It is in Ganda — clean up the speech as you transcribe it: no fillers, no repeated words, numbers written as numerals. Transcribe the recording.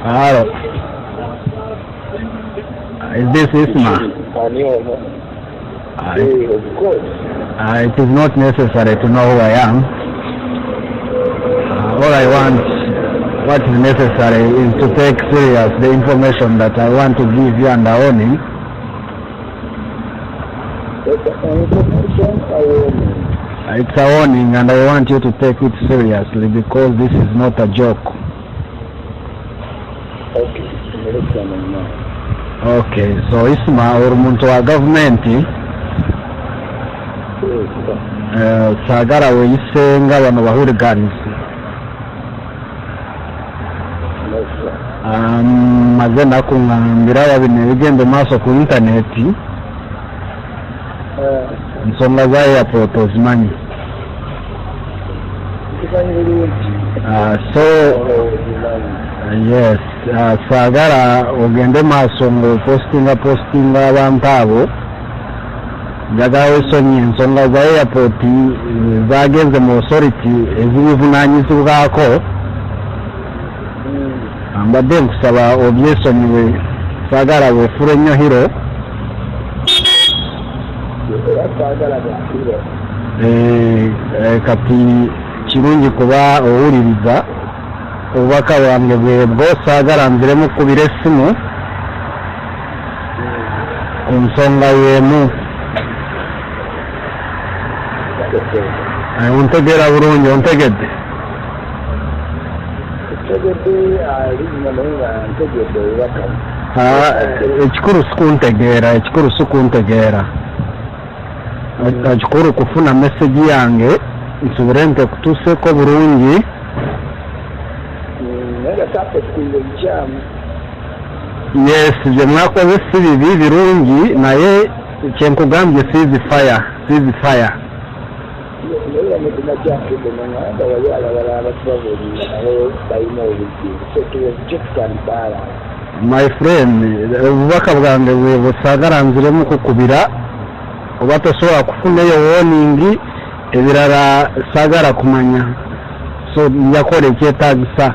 Hello. Is this Isma? Of course. It is not necessary to know who I am. All I want, what is necessary, is to take serious the information that I want to give you and owning. It's a warning, and I want you to take it seriously because this is not a joke. Okay, so Isma urumuntu wa government sagara weyisenga bano bahurigans mazena kungambira babine bigende Maaso ku internet nsonga za airport ozimanyi. So yes, sagara ogende Maaso ngo postinga abantu abo njagala wesonyi ensonga za airport zagenze mu authority ezibivunanyizibwako. Mbadde nkusaba obyesonyiwe sagara wefure nnyo hiro. Kati kirungi kuba owuliriza obubaka bwange bwebwo saagala nziremu kubira essimu ku nsonga y'emu. Ontegeera bulungi, ontegedde? Ekikulu sikuntegeera. Ekikulu kufuna message yange nsobole ntekutuuseeko bulungi. Yes, bye mwakoze si bibi birungi naye kyenkugambye ceasefire. My friend, obubaka bwange bwe saagala nziremu kukubira oba tosobola kufunayo warning ebirala saagala kumanya, so njakola ekyetaagisa.